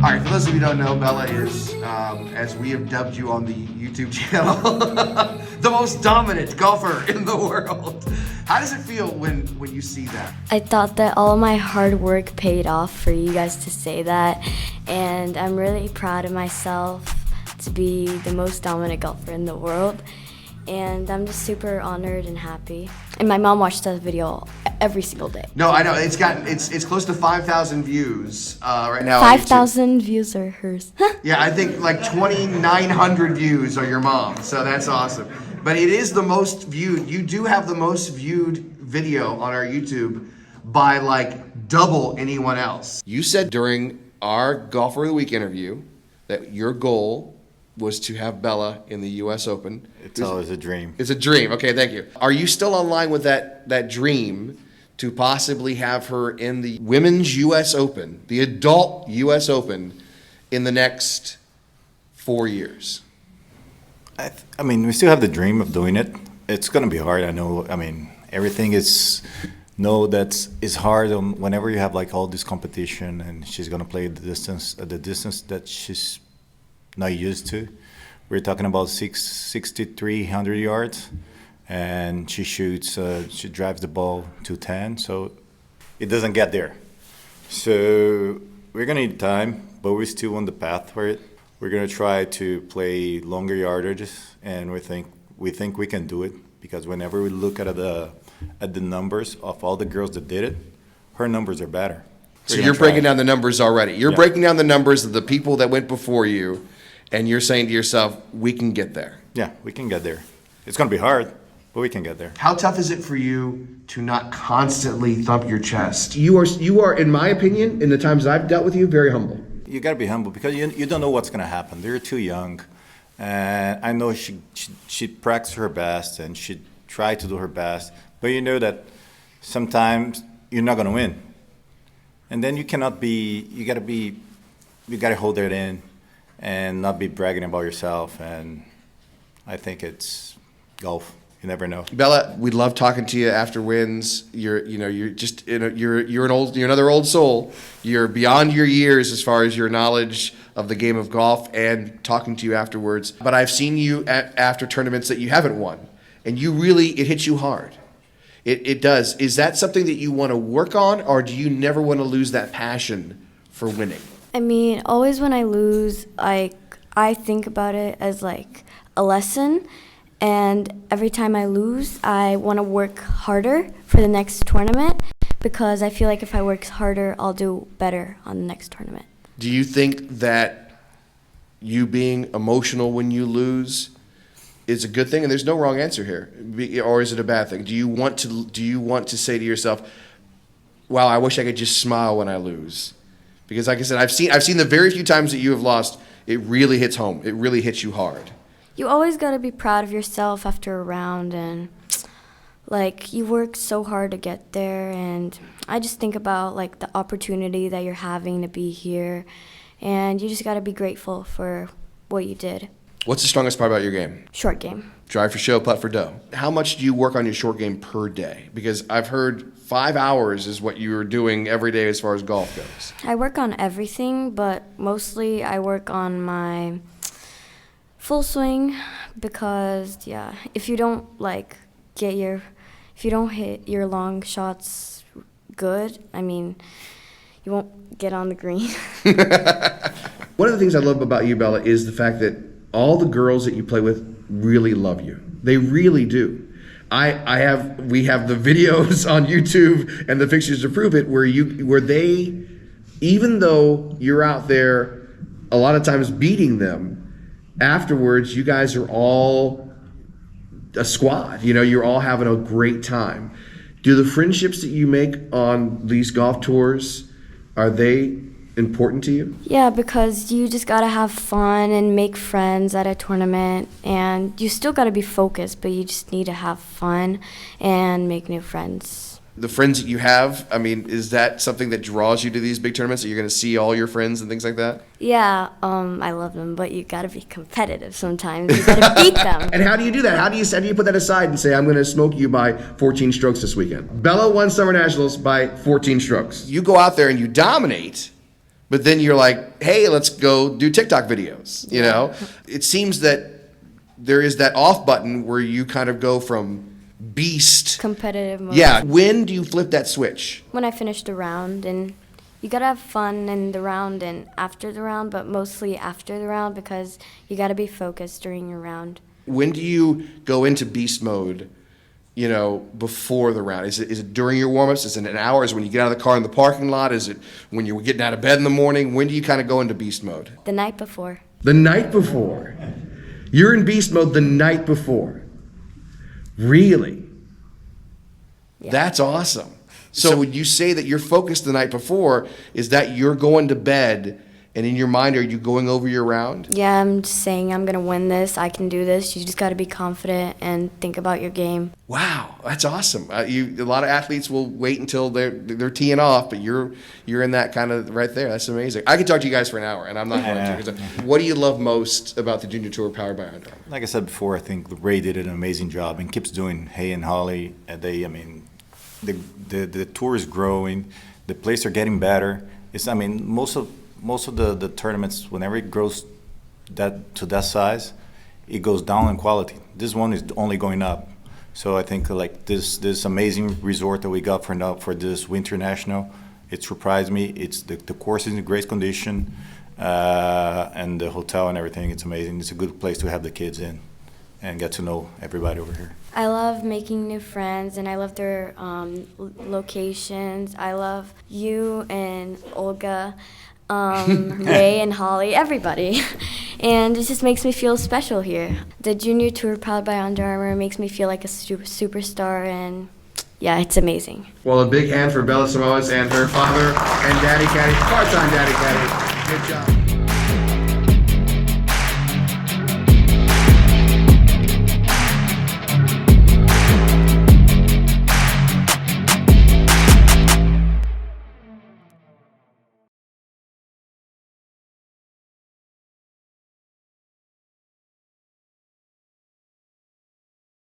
All right, for those of you who don't know, Bella is, as we have dubbed you on the YouTube channel, the most dominant golfer in the world. How does it feel when you see that? I thought that all of my hard work paid off for you guys to say that, and I'm really proud of myself to be the most dominant golfer in the world, and I'm just super honored and happy. And my mom watched that video every single day. No, I know, it's close to 5,000 views right now. 5,000 views are hers. Yeah, I think like 2,900 views are your mom, so that's awesome. But it is the most viewed. You do have the most viewed video on our YouTube by like double anyone else. You said during our Golfer of the Week interview that your goal was to have Bella in the U.S. Open. It's always a dream. It's a dream. Okay, thank you. Are you still online with that dream to possibly have her in the Women's U.S. Open, the adult U.S. Open, in the next 4 years? I mean, we still have the dream of doing it. It's going to be hard, I know. I mean, everything is hard whenever you have like all this competition and she's going to play the distance that she's not used to. We're talking about 6,300 yards, and she drives the ball 210, so it doesn't get there. So we're going to need time, but we're still on the path for it. We're going to try to play longer yardages, and we think we can do it, because whenever we look at the numbers of all the girls that did it, her numbers are better. So you're breaking down the numbers already. You're breaking down the numbers of the people that went before you, and you're saying to yourself, we can get there. Yeah, we can get there. It's going to be hard, but we can get there. How tough is it for you to not constantly thump your chest? You are, in my opinion, in the times I've dealt with you, very humble. You got to be humble, because you don't know what's going to happen. They're too young. And I know she practiced her best and she tried to do her best, but you know that sometimes you're not going to win. And then you got to hold it in and not be bragging about yourself. And I think it's golf. You never know. Bella, we love talking to you after wins. You're another old soul. You're beyond your years as far as your knowledge of the game of golf and talking to you afterwards. But I've seen you after tournaments that you haven't won, and it hits you hard. It does. Is that something that you want to work on, or do you never want to lose that passion for winning? I mean, always when I lose, I think about it as like a lesson. And every time I lose, I want to work harder for the next tournament, because I feel like if I work harder, I'll do better on the next tournament. Do you think that you being emotional when you lose is a good thing? And there's no wrong answer here. Or is it a bad thing? Do you want to say to yourself, wow, I wish I could just smile when I lose? Because like I said, I've seen the very few times that you have lost, it really hits home. It really hits you hard. You always got to be proud of yourself after a round, and like you worked so hard to get there, and I just think about like the opportunity that you're having to be here, and you just got to be grateful for what you did. What's the strongest part about your game? Short game. Drive for show, putt for dough. How much do you work on your short game per day? Because I've heard 5 hours is what you're doing every day as far as golf goes. I work on everything, but mostly I work on my full swing, because if you don't hit your long shots good, I mean, you won't get on the green. One of the things I love about you, Bella, is the fact that all the girls that you play with really love you. They really do. We have the videos on YouTube and the pictures to prove it, where they, even though you're out there a lot of times beating them, afterwards, you guys are all a squad. You're all having a great time. Do the friendships that you make on these golf tours, are they important to you? Yeah, because you just got to have fun and make friends at a tournament, and you still got to be focused, but you just need to have fun and make new friends. The friends that you have, I mean, is that something that draws you to these big tournaments, that you're going to see all your friends and things like that? Yeah, I love them, but you got to be competitive sometimes. You got to beat them. And how do you do that? How do you put that aside and say, I'm going to smoke you by 14 strokes this weekend? Bella won Summer Nationals by 14 strokes. You go out there and you dominate, But then you're like, hey, let's go do TikTok videos. You know, it seems that there is that off button where you kind of go from beast. Competitive mode. Yeah. When do you flip that switch? When I finish the round, and you gotta have fun in the round and after the round, but mostly after the round because you gotta be focused during your round. When do you go into beast mode, you know, before the round? Is it during your warm-ups? Is it an hour? Is it when you get out of the car in the parking lot? Is it when you're getting out of bed in the morning? When do you kind of go into beast mode? The night before. The night before. You're in beast mode the night before. Really? Yeah. That's awesome. So when you say that you're focused the night before, is that you're going to bed and in your mind are you going over your round? Yeah, I'm just saying I'm gonna win this. I can do this. You just gotta be confident and think about your game. Wow, that's awesome. A lot of athletes will wait until they're teeing off, but you're in that kind of right there. That's amazing. I could talk to you guys for an hour, and I'm not going to. What do you love most about the Junior Tour powered by Under Armour? Like I said before, I think Ray did an amazing job and keeps doing. Hay and Holly, the tour is growing. The players are getting better. Most of the tournaments, whenever it grows to that size, it goes down in quality. This one is only going up. So I think like this amazing resort that we got for this Winter National, it surprised me. It's the course is in great condition, and the hotel and everything. It's amazing. It's a good place to have the kids in and get to know everybody over here. I love making new friends, and I love their locations. I love you and Olga, Ray and Holly, everybody. And it just makes me feel special here. The Junior Tour powered by Under Armour makes me feel like a superstar, and yeah, it's amazing. Well, a big hand for Bella Simoes and her father and Daddy Caddy, part-time Daddy Caddy.